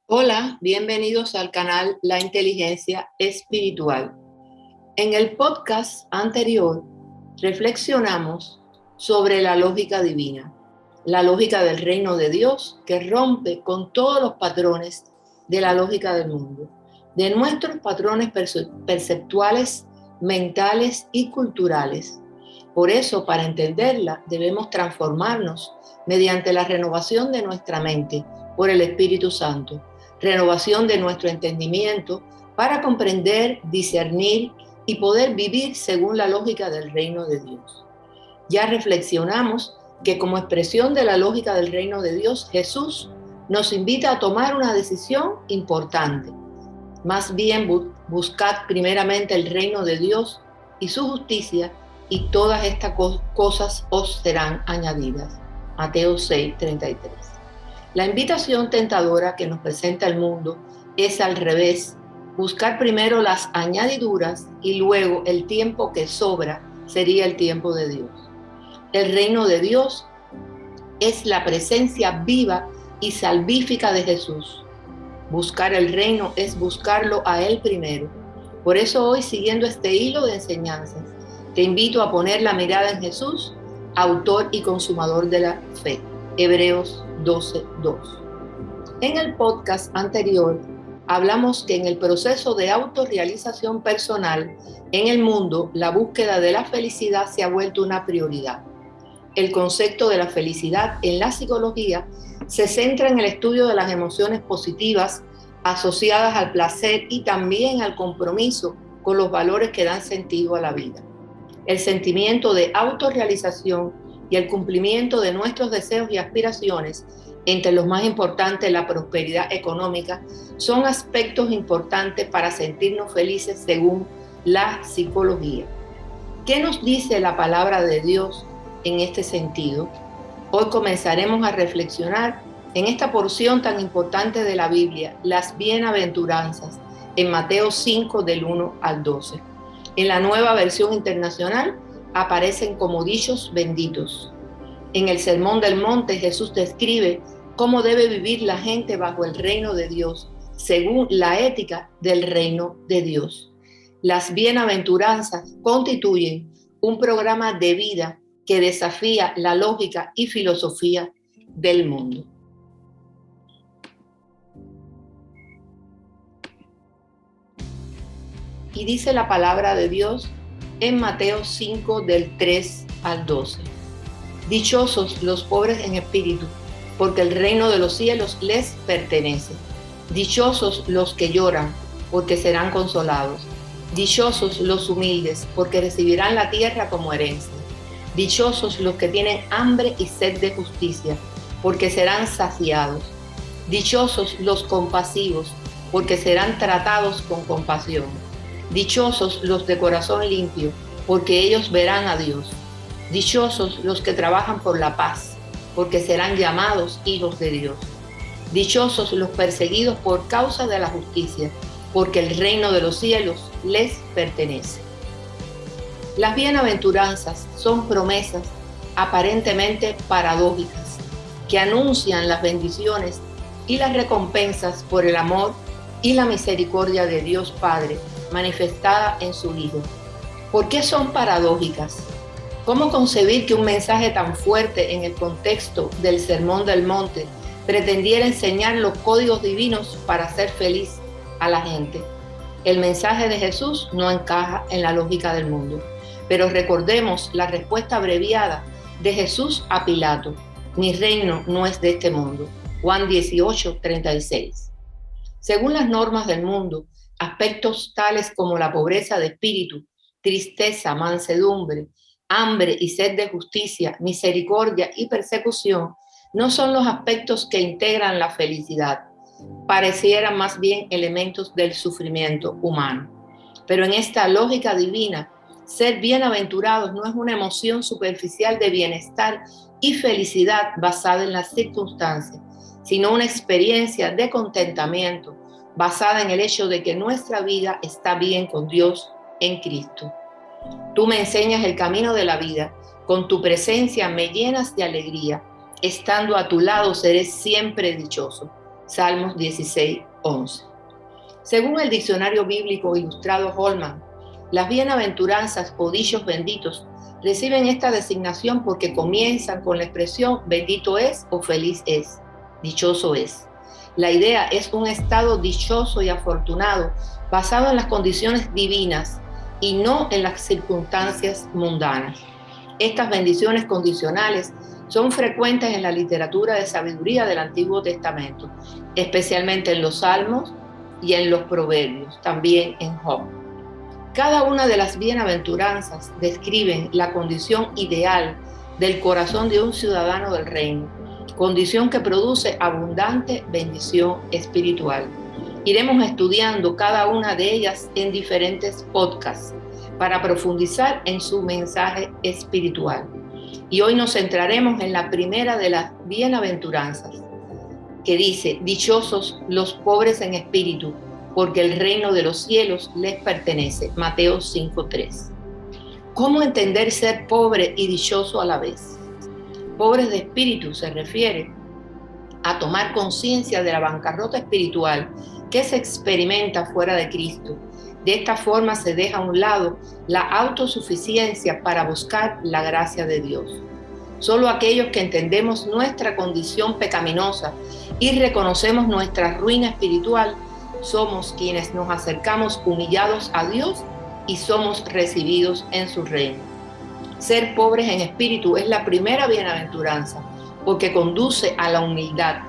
Hola, bienvenidos al canal La Inteligencia Espiritual. En el podcast anterior reflexionamos sobre la lógica divina, la lógica del reino de Dios que rompe con todos los patrones de la lógica del mundo, de nuestros patrones perceptuales, mentales y culturales. Por eso, para entenderla, debemos transformarnos mediante la renovación de nuestra mente por el Espíritu Santo, renovación de nuestro entendimiento para comprender, discernir y poder vivir según la lógica del reino de Dios. Ya reflexionamos que como expresión de la lógica del reino de Dios, Jesús nos invita a tomar una decisión importante. Más bien buscad primeramente el reino de Dios y su justicia, y todas estas cosas os serán añadidas. Mateo 6:33. La invitación tentadora que nos presenta el mundo es al revés: buscar primero las añadiduras y luego el tiempo que sobra sería el tiempo de Dios. El reino de Dios es la presencia viva y salvífica de Jesús. Buscar el reino es buscarlo a Él primero. Por eso hoy, siguiendo este hilo de enseñanzas, te invito a poner la mirada en Jesús, autor y consumador de la fe. Hebreos 12:2. En el podcast anterior hablamos que en el proceso de autorrealización personal en el mundo, la búsqueda de la felicidad se ha vuelto una prioridad. El concepto de la felicidad en la psicología se centra en el estudio de las emociones positivas asociadas al placer y también al compromiso con los valores que dan sentido a la vida. El sentimiento de autorrealización y el cumplimiento de nuestros deseos y aspiraciones, entre los más importantes la prosperidad económica, son aspectos importantes para sentirnos felices según la psicología. ¿Qué nos dice la palabra de Dios en este sentido? Hoy comenzaremos a reflexionar en esta porción tan importante de la Biblia, las bienaventuranzas, en Mateo 5 del 1 al 12. En la Nueva Versión Internacional aparecen como dichos benditos. En el Sermón del Monte, Jesús describe cómo debe vivir la gente bajo el reino de Dios, según la ética del reino de Dios. Las bienaventuranzas constituyen un programa de vida que desafía la lógica y filosofía del mundo. Y dice la palabra de Dios en Mateo 5 del 3 al 12. Dichosos los pobres en espíritu, porque el reino de los cielos les pertenece. Dichosos los que lloran, porque serán consolados. Dichosos los humildes, porque recibirán la tierra como herencia. Dichosos los que tienen hambre y sed de justicia, porque serán saciados. Dichosos los compasivos, porque serán tratados con compasión. Dichosos los de corazón limpio, porque ellos verán a Dios. Dichosos los que trabajan por la paz, porque serán llamados hijos de Dios. Dichosos los perseguidos por causa de la justicia, porque el reino de los cielos les pertenece. Las bienaventuranzas son promesas aparentemente paradójicas que anuncian las bendiciones y las recompensas por el amor y la misericordia de Dios Padre manifestada en su Hijo. ¿Por qué son paradójicas? ¿Cómo concebir que un mensaje tan fuerte en el contexto del Sermón del Monte pretendiera enseñar los códigos divinos para hacer feliz a la gente? El mensaje de Jesús no encaja en la lógica del mundo. Pero recordemos la respuesta abreviada de Jesús a Pilato: mi reino no es de este mundo. Juan 18:36. Según las normas del mundo, aspectos tales como la pobreza de espíritu, tristeza, mansedumbre, hambre y sed de justicia, misericordia y persecución no son los aspectos que integran la felicidad. Parecieran más bien elementos del sufrimiento humano. Pero en esta lógica divina, ser bienaventurados no es una emoción superficial de bienestar y felicidad basada en las circunstancias, sino una experiencia de contentamiento basada en el hecho de que nuestra vida está bien con Dios en Cristo. Tú me enseñas el camino de la vida, con tu presencia me llenas de alegría, estando a tu lado seré siempre dichoso. Salmos 16:11. Según el diccionario bíblico ilustrado Holman, las bienaventuranzas o dichos benditos reciben esta designación porque comienzan con la expresión bendito es o feliz es, dichoso es. La idea es un estado dichoso y afortunado basado en las condiciones divinas y no en las circunstancias mundanas. Estas bendiciones condicionales son frecuentes en la literatura de sabiduría del Antiguo Testamento, especialmente en los Salmos y en los Proverbios, también en Job. Cada una de las bienaventuranzas describen la condición ideal del corazón de un ciudadano del reino, condición que produce abundante bendición espiritual. Iremos estudiando cada una de ellas en diferentes podcasts para profundizar en su mensaje espiritual. Y hoy nos centraremos en la primera de las bienaventuranzas, que dice: dichosos los pobres en espíritu, porque el reino de los cielos les pertenece. Mateo 5:3. ¿Cómo entender ser pobre y dichoso a la vez? Pobres de espíritu se refiere a tomar conciencia de la bancarrota espiritual que se experimenta fuera de Cristo. De esta forma se deja a un lado la autosuficiencia para buscar la gracia de Dios. Solo aquellos que entendemos nuestra condición pecaminosa y reconocemos nuestra ruina espiritual somos quienes nos acercamos humillados a Dios y somos recibidos en su reino. Ser pobres en espíritu es la primera bienaventuranza, porque conduce a la humildad,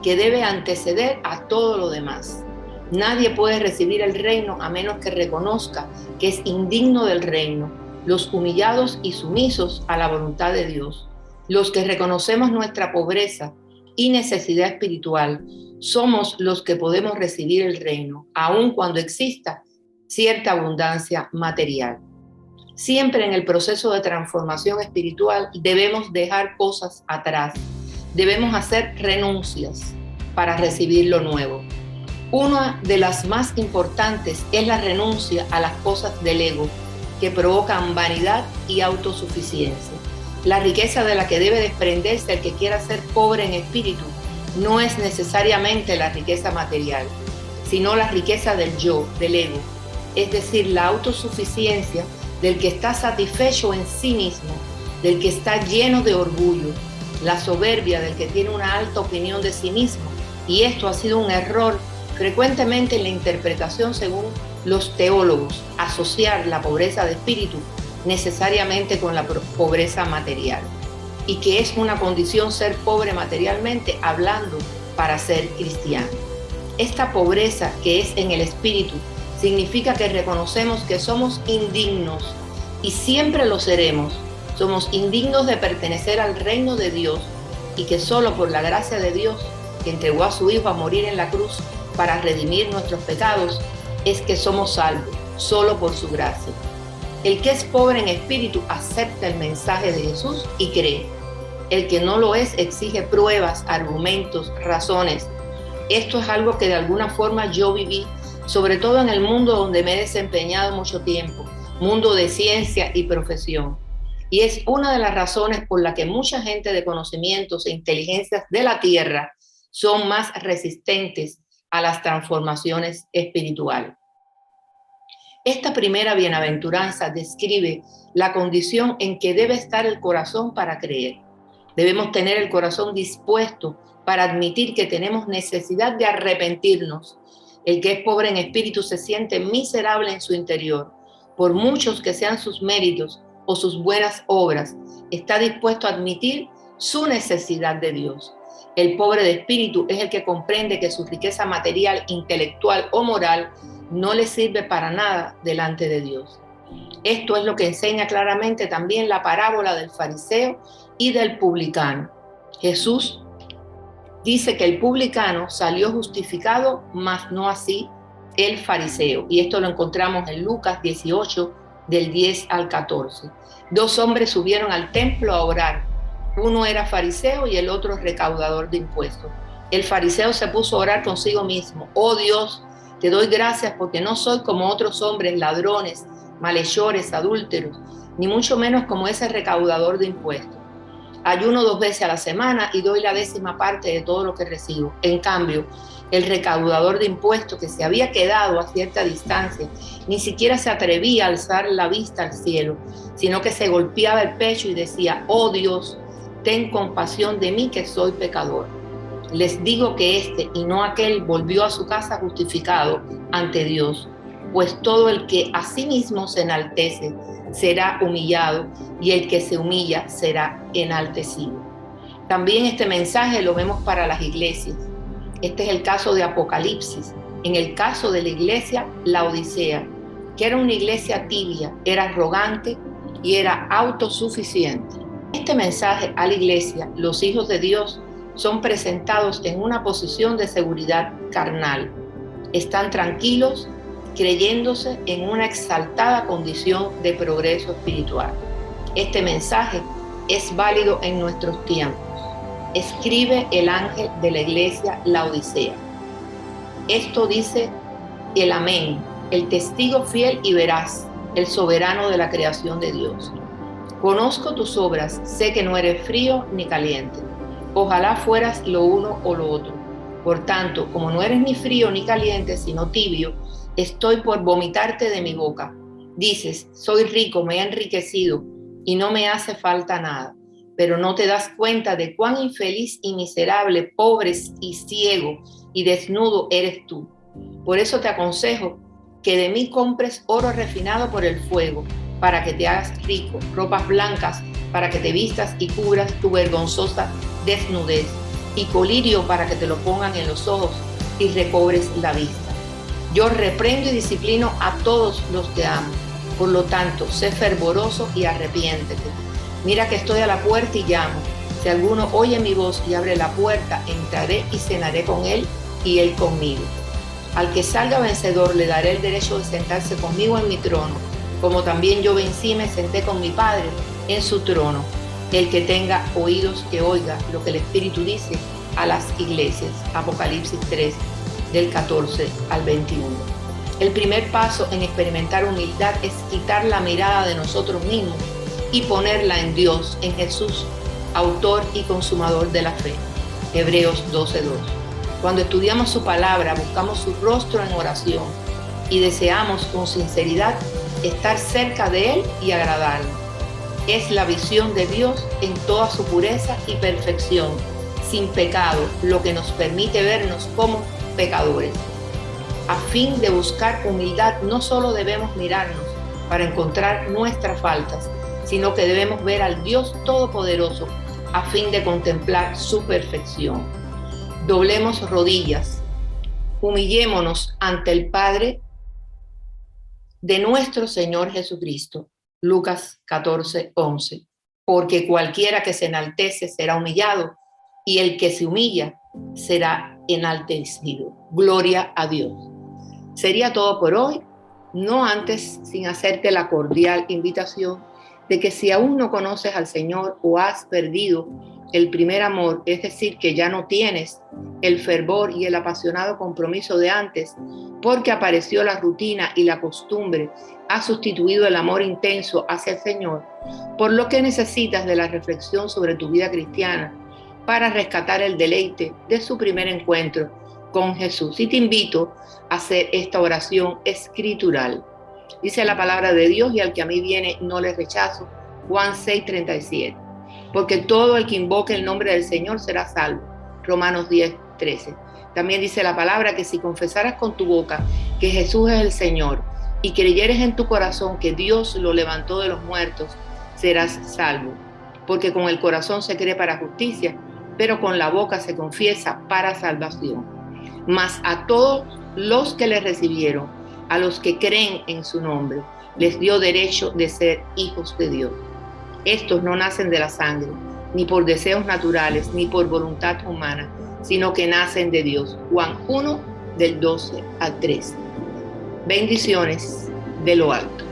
que debe anteceder a todo lo demás. Nadie puede recibir el reino a menos que reconozca que es indigno del reino, los humillados y sumisos a la voluntad de Dios. Los que reconocemos nuestra pobreza y necesidad espiritual, somos los que podemos recibir el reino, aun cuando exista cierta abundancia material. Siempre en el proceso de transformación espiritual debemos dejar cosas atrás, debemos hacer renuncias para recibir lo nuevo. Una de las más importantes es la renuncia a las cosas del ego, que provocan vanidad y autosuficiencia. La riqueza de la que debe desprenderse el que quiera ser pobre en espíritu no es necesariamente la riqueza material, sino la riqueza del yo, del ego, es decir, la autosuficiencia del que está satisfecho en sí mismo, del que está lleno de orgullo, la soberbia del que tiene una alta opinión de sí mismo. Y esto ha sido un error frecuentemente en la interpretación según los teólogos, asociar la pobreza de espíritu necesariamente con la pobreza material, y que es una condición ser pobre materialmente hablando para ser cristiano. Esta pobreza que es en el espíritu significa que reconocemos que somos indignos y siempre lo seremos. Somos indignos de pertenecer al reino de Dios y que solo por la gracia de Dios, que entregó a su Hijo a morir en la cruz para redimir nuestros pecados, es que somos salvos, solo por su gracia. El que es pobre en espíritu acepta el mensaje de Jesús y cree. El que no lo es exige pruebas, argumentos, razones. Esto es algo que de alguna forma yo viví, sobre todo en el mundo donde me he desempeñado mucho tiempo, mundo de ciencia y profesión. Y es una de las razones por la que mucha gente de conocimientos e inteligencias de la tierra son más resistentes a las transformaciones espirituales. Esta primera bienaventuranza describe la condición en que debe estar el corazón para creer. Debemos tener el corazón dispuesto para admitir que tenemos necesidad de arrepentirnos. El que es pobre en espíritu se siente miserable en su interior. Por muchos que sean sus méritos o sus buenas obras, está dispuesto a admitir su necesidad de Dios. El pobre de espíritu es el que comprende que su riqueza material, intelectual o moral no le sirve para nada delante de Dios. Esto es lo que enseña claramente también la parábola del fariseo y del publicano. Jesús dice que el publicano salió justificado, mas no así el fariseo. Y esto lo encontramos en Lucas 18, del 10 al 14. Dos hombres subieron al templo a orar. Uno era fariseo y el otro recaudador de impuestos. El fariseo se puso a orar consigo mismo. Oh Dios, te doy gracias porque no soy como otros hombres, ladrones, malhechores, adúlteros, ni mucho menos como ese recaudador de impuestos. Ayuno 2 veces a la semana y doy la 10ª parte de todo lo que recibo. En cambio, el recaudador de impuestos que se había quedado a cierta distancia ni siquiera se atrevía a alzar la vista al cielo, sino que se golpeaba el pecho y decía: oh Dios, ten compasión de mí que soy pecador. Les digo que este y no aquel volvió a su casa justificado ante Dios, pues todo el que a sí mismo se enaltece será humillado, y el que se humilla será enaltecido. También este mensaje lo vemos para las iglesias. Este es el caso de Apocalipsis. En el caso de la iglesia Laodicea, que era una iglesia tibia, era arrogante y era autosuficiente. Este mensaje a la iglesia, los hijos de Dios, son presentados en una posición de seguridad carnal. Están tranquilos, creyéndose en una exaltada condición de progreso espiritual. Este mensaje es válido en nuestros tiempos. Escribe el ángel de la iglesia Laodicea. Esto dice el Amén, el testigo fiel y veraz, el soberano de la creación de Dios. Conozco tus obras, sé que no eres frío ni caliente. Ojalá fueras lo uno o lo otro. Por tanto, como no eres ni frío ni caliente, sino tibio, estoy por vomitarte de mi boca. Dices: soy rico, me he enriquecido y no me hace falta nada. Pero no te das cuenta de cuán infeliz y miserable, pobre y ciego y desnudo eres tú. Por eso te aconsejo que de mí compres oro refinado por el fuego, para que te hagas rico, ropas blancas para que te vistas y cubras tu vergonzosa desnudez, y colirio para que te lo pongan en los ojos y recobres la vista. Yo reprendo y disciplino a todos los que amo. Por lo tanto, sé fervoroso y arrepiéntete. Mira que estoy a la puerta y llamo. Si alguno oye mi voz y abre la puerta, entraré y cenaré con él y él conmigo. Al que salga vencedor le daré el derecho de sentarse conmigo en mi trono, como también yo vencí y me senté con mi Padre en su trono. El que tenga oídos que oiga lo que el Espíritu dice a las iglesias. Apocalipsis 3, del 14 al 21. El primer paso en experimentar humildad es quitar la mirada de nosotros mismos y ponerla en Dios, en Jesús, autor y consumador de la fe. Hebreos 12:2. Cuando estudiamos su palabra, buscamos su rostro en oración y deseamos con sinceridad estar cerca de Él y agradarle. Es la visión de Dios en toda su pureza y perfección, sin pecado, lo que nos permite vernos como pecadores. A fin de buscar humildad, no solo debemos mirarnos para encontrar nuestras faltas, sino que debemos ver al Dios Todopoderoso a fin de contemplar su perfección. Doblemos rodillas, humillémonos ante el Padre de nuestro Señor Jesucristo. Lucas 14:11. Porque cualquiera que se enaltece será humillado, y el que se humilla será enaltecido. Gloria a Dios. Sería todo por hoy, no antes sin hacerte la cordial invitación de que si aún no conoces al Señor o has perdido el primer amor, es decir, que ya no tienes el fervor y el apasionado compromiso de antes, porque apareció la rutina y la costumbre, ha sustituido el amor intenso hacia el Señor, por lo que necesitas de la reflexión sobre tu vida cristiana para rescatar el deleite de su primer encuentro con Jesús. Y te invito a hacer esta oración escritural. Dice la palabra de Dios: y al que a mí viene no le rechazo. Juan 6:37. Porque todo el que invoque el nombre del Señor será salvo. Romanos 10:13. También dice la palabra que si confesaras con tu boca que Jesús es el Señor y creyeres en tu corazón que Dios lo levantó de los muertos, serás salvo. Porque con el corazón se cree para justicia, pero con la boca se confiesa para salvación. Mas a todos los que le recibieron, a los que creen en su nombre, les dio derecho de ser hijos de Dios. Estos no nacen de la sangre, ni por deseos naturales, ni por voluntad humana, sino que nacen de Dios. Juan 1, del 12 al 13. Bendiciones de lo alto.